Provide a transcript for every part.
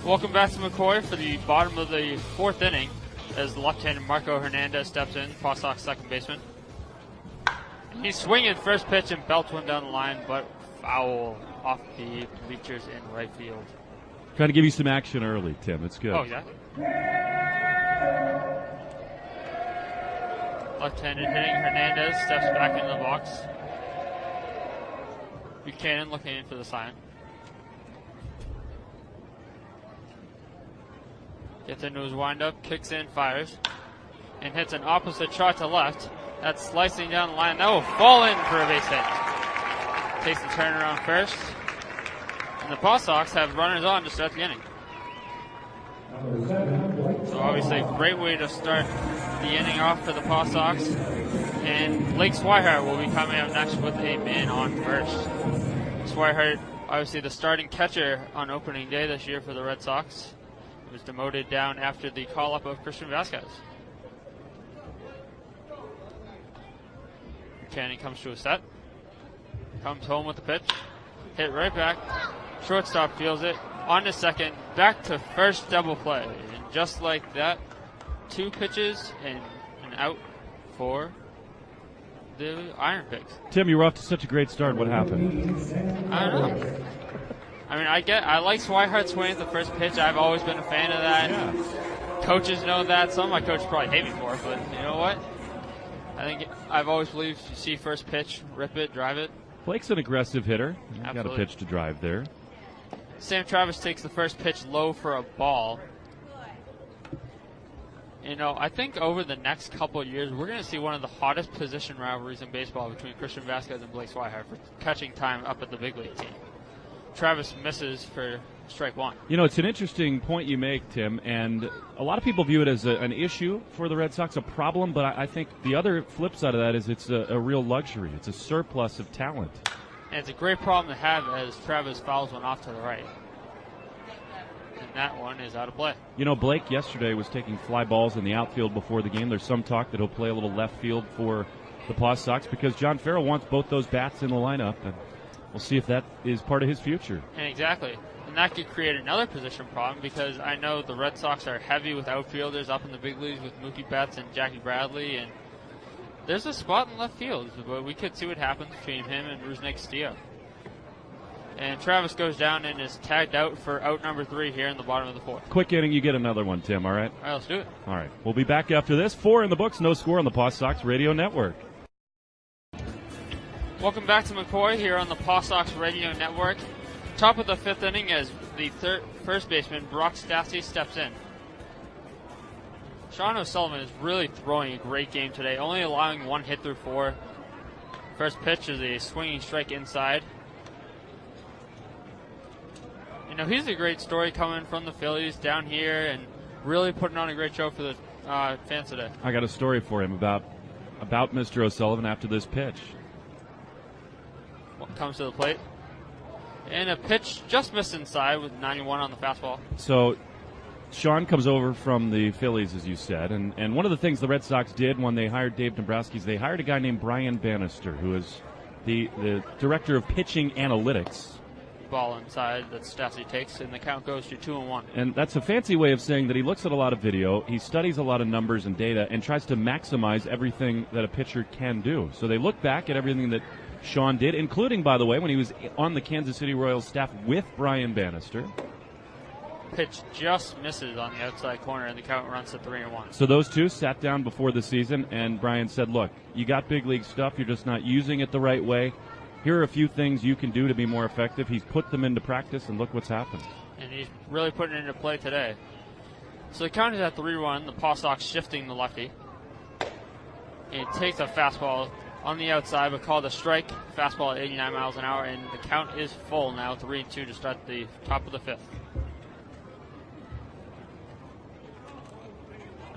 Welcome back to McCoy for the bottom of the fourth inning as the left-handed Marco Hernandez steps in, PawSox second baseman. He's swinging first pitch and belts one down the line, but foul off the bleachers in right field. Trying to give you some action early, Tim. It's good. Oh, yeah. Left-handed hitting Hernandez steps back into the box. Buchanan looking in for the sign. Gets into his windup, kicks in, fires, and hits an opposite shot to left. That's slicing down the line. That will fall in for a base hit. Takes the turnaround first. And the PawSox have runners on to start the inning. So obviously a great way to start the inning off for the PawSox. And Blake Swihart will be coming up next with a man on first. Swihart, obviously the starting catcher on opening day this year for the Red Sox. He was demoted down after the call-up of Christian Vasquez. Buchanan comes to a set. Comes home with the pitch. Hit right back. Shortstop feels it. On to second. Back to first, double play. And just like that, 2 pitches and an out for the Iron Pigs. Tim, you were off to such a great start. What happened? I don't know. I mean, I like Swihart swinging at the first pitch. I've always been a fan of that. Yeah. Coaches know that. Some of my coaches probably hate me for it, but you know what? I think I've always believed you see first pitch, rip it, drive it. Blake's an aggressive hitter. He's got a Absolutely. pitch to drive there. Sam Travis takes the first pitch low for a ball. You know, I think over the next couple of years, we're going to see one of the hottest position rivalries in baseball between Christian Vasquez and Blake Swihart for catching time up at the big league team. Travis misses for strike one. You know, it's an interesting point you make, Tim, and a lot of people view it as an issue for the Red Sox, a problem, but I think the other flip side of that is it's a real luxury. It's a surplus of talent. And it's a great problem to have as Travis fouls one off to the right. And that one is out of play. You know, Blake yesterday was taking fly balls in the outfield before the game. There's some talk that he'll play a little left field for the PawSox because John Farrell wants both those bats in the lineup, and we'll see if that is part of his future. And exactly. And that could create another position problem because I know the Red Sox are heavy with outfielders up in the big leagues with Mookie Betts and Jackie Bradley, and there's a spot in left field, but we could see what happens between him and Rusnik Castillo. And Travis goes down and is tagged out for out number 3 here in the bottom of the fourth. Quick inning, you get another one, Tim, all right? All right, let's do it. All right, we'll be back after this. 4 in the books, no score on the PawSox Radio Network. Welcome back to McCoy here on the PawSox Radio Network. Top of the 5th inning as the first baseman, Brock Stassi, steps in. Sean O'Sullivan is really throwing a great game today, only allowing 1 hit through 4. First pitch is a swinging strike inside. You know, he's a great story coming from the Phillies down here and really putting on a great show for the fans today. I got a story for him about Mr. O'Sullivan after this pitch. Comes to the plate. And a pitch just missed inside with 91 on the fastball. So Sean comes over from the Phillies, as you said, and one of the things the Red Sox did when they hired Dave Dombrowski is they hired a guy named Brian Bannister, who is the director of pitching analytics. Ball inside that Stassi takes, and the count goes to 2-1. And that's a fancy way of saying that he looks at a lot of video, he studies a lot of numbers and data, and tries to maximize everything that a pitcher can do. So they look back at everything that Sean did, including, by the way, when he was on the Kansas City Royals staff with Brian Bannister. Pitch just misses on the outside corner, and the count runs to 3-1. So those two sat down before the season, and Brian said, look, you got big league stuff, you're just not using it the right way. Here are a few things you can do to be more effective. He's put them into practice, and look what's happened. And he's really putting it into play today. So the count is at 3-1, the PawSox shifting the lefty. And he takes a fastball on the outside, but called a strike. Fastball at 89 miles an hour, and the count is full now, 3-2 to start the top of the 5th.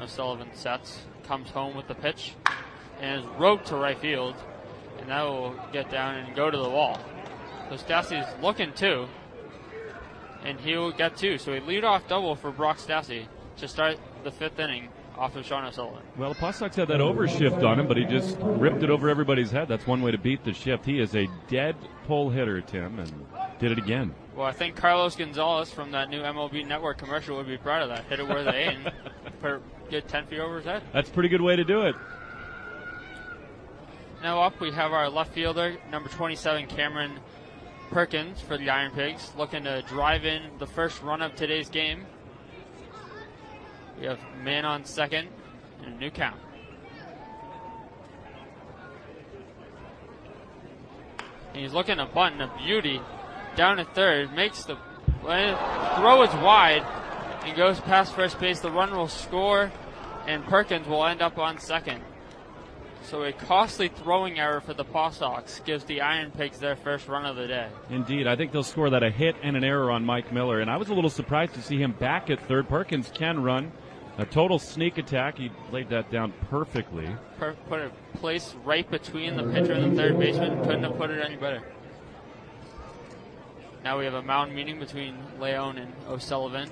O'Sullivan sets, comes home with the pitch, and is roped to right field, and that will get down and go to the wall. So Stassi's looking too, and he will get 2. So a leadoff double for Brock Stassi to start the 5th inning off of Sean O'Sullivan. Well, the PawSox had that overshift on him, but he just ripped it over everybody's head. That's one way to beat the shift. He is a dead pull hitter, Tim, and did it again. Well, I think Carlos Gonzalez from that new MLB Network commercial would be proud of that. Hit it where they ain't. Get 10 feet over his head. That's a pretty good way to do it. Now up we have our left fielder, number 27, Cameron Perkins for the Iron Pigs, looking to drive in the first run of today's game. We have man on second and a new count. And he's looking to bunt in a beauty down at third, makes the throw is wide and goes past first base. The run will score and Perkins will end up on second. So a costly throwing error for the PawSox gives the Iron Pigs their first run of the day. Indeed. I think they'll score that, a hit and an error on Mike Miller. And I was a little surprised to see him back at third. Perkins can run. A total sneak attack. He laid that down perfectly. Put a place right between the pitcher and the third baseman. Couldn't have put it any better. Now we have a mound meeting between Leon and O'Sullivan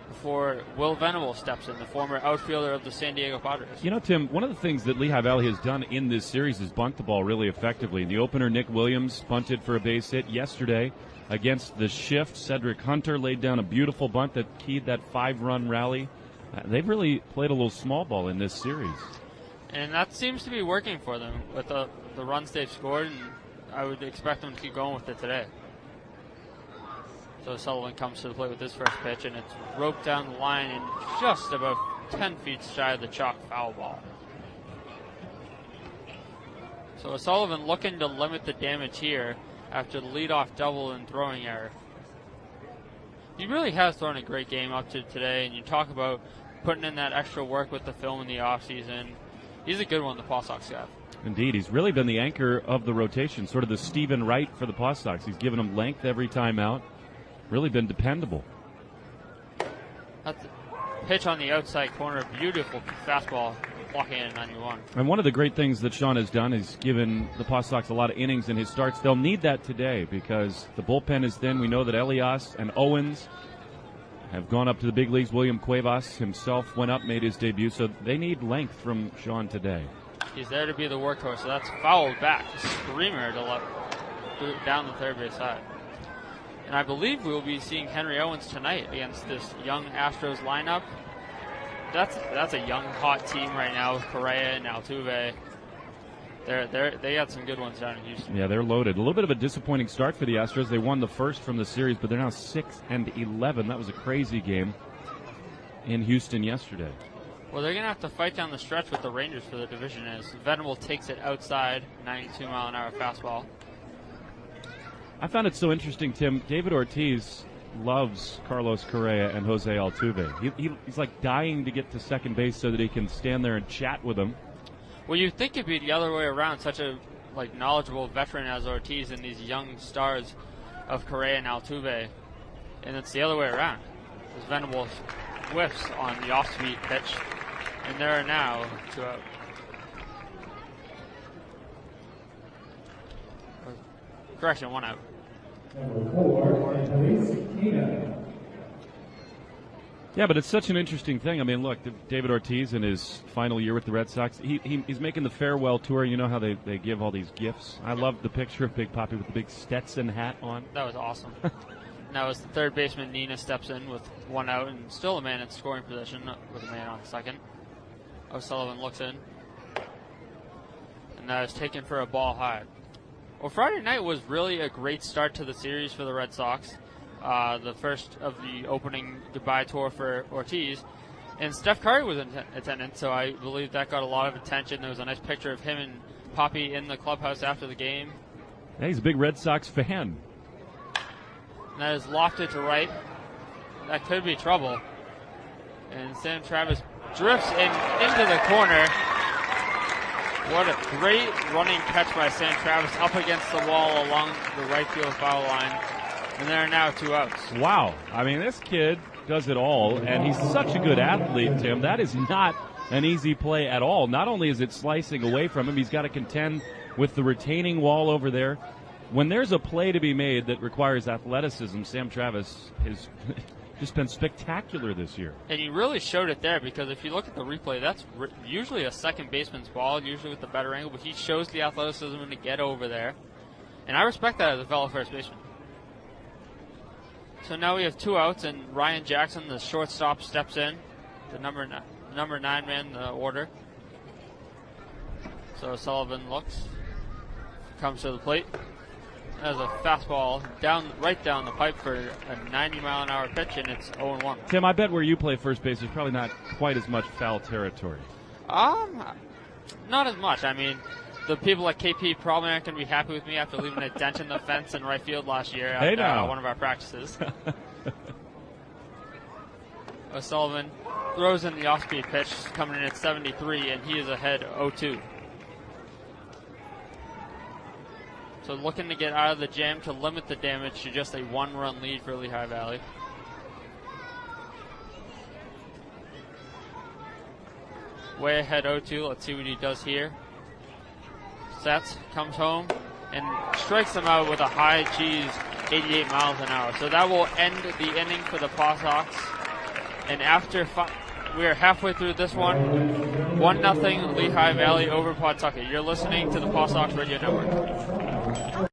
before Will Venable steps in, the former outfielder of the San Diego Padres. You know, Tim, one of the things that Lehigh Valley has done in this series is bunt the ball really effectively. The opener, Nick Williams, bunted for a base hit yesterday against the shift. Cedric Hunter laid down a beautiful bunt that keyed that 5-run rally. They've really played a little small ball in this series. And that seems to be working for them with the runs they've scored, and I would expect them to keep going with it today. So Sullivan comes to the plate with his first pitch, and it's roped down the line and just about 10 feet shy of the chalk foul ball. So Sullivan looking to limit the damage here after the leadoff double and throwing error. He really has thrown a great game up to today, and you talk about putting in that extra work with the film in the offseason. He's a good one, the PawSox guy. Indeed, he's really been the anchor of the rotation, sort of the Stephen Wright for the PawSox. He's given them length every time out. Really been dependable. That's a pitch on the outside corner. Beautiful fastball, blocking in 91. And one of the great things that Sean has done is given the PawSox a lot of innings in his starts. They'll need that today because the bullpen is thin. We know that Elias and Owens have gone up to the big leagues. William Cuevas himself went up, made his debut. So they need length from Sean today. He's there to be the workhorse, so that's fouled back. Screamer to left, down the third base side. And I believe we will be seeing Henry Owens tonight against this young Astros lineup. That's a young, hot team right now with Correa and Altuve. They got some good ones down in Houston. Yeah, they're loaded. A little bit of a disappointing start for the Astros. They won the first from the series, but they're now 6-11. That was a crazy game in Houston yesterday. Well, they're going to have to fight down the stretch with the Rangers for the division as Venable takes it outside, 92-mile-an-hour fastball. I found it so interesting, Tim. David Ortiz loves Carlos Correa and Jose Altuve. He's like dying to get to second base so that he can stand there and chat with them. Well, you'd think it'd be the other way around. Such a knowledgeable veteran as Ortiz and these young stars of Correa and Altuve. And it's the other way around. As Venable whiffs on the off-speed pitch. And there are now 2 out. Correction, 1 out. Number 4, Angelis. Yeah, but it's such an interesting thing. I mean, look, David Ortiz in his final year with the Red Sox, he's making the farewell tour. You know how they give all these gifts? I love the picture of Big Papi with the big Stetson hat on. That was awesome. Now as the third baseman, Nina, steps in with 1 out and still a man in scoring position with a man on second. O'Sullivan looks in. And that is taken for a ball high. Well, Friday night was really a great start to the series for the Red Sox. The first of the opening goodbye tour for Ortiz. And Steph Curry was in attendance, so I believe that got a lot of attention. There was a nice picture of him and Papi in the clubhouse after the game. Yeah, he's a big Red Sox fan. And that is lofted to right. That could be trouble. And Sam Travis drifts into the corner. What a great running catch by Sam Travis up against the wall along the right field foul line. And there are now 2 outs. Wow. I mean, this kid does it all, and he's such a good athlete, Tim. That is not an easy play at all. Not only is it slicing away from him, he's got to contend with the retaining wall over there. When there's a play to be made that requires athleticism, Sam Travis has just been spectacular this year. And he really showed it there because if you look at the replay, that's usually a second baseman's ball, usually with the better angle, but he shows the athleticism to get over there. And I respect that as a fellow first baseman. So now we have 2 outs, and Ryan Jackson, the shortstop, steps in, the number 9 man in the order. So Sullivan looks, comes to the plate. Has a fastball right down the pipe for a 90-mile-an-hour pitch, and it's 0-1. Tim, I bet where you play first base is probably not quite as much foul territory. Not as much. I mean, the people at KP probably aren't going to be happy with me after leaving a dent in the fence in right field last year at one of our practices. O'Sullivan throws in the off-speed pitch, coming in at 73, and he is ahead 0-2. So looking to get out of the jam to limit the damage to just a 1-run lead for Lehigh Valley. Way ahead 0-2. Let's see what he does here. Sets, comes home, and strikes him out with a high cheese 88 miles an hour. So that will end the inning for the PawSox. And after we are halfway through this one, 1-0 Lehigh Valley over Pawtucket. You're listening to the PawSox Radio Network.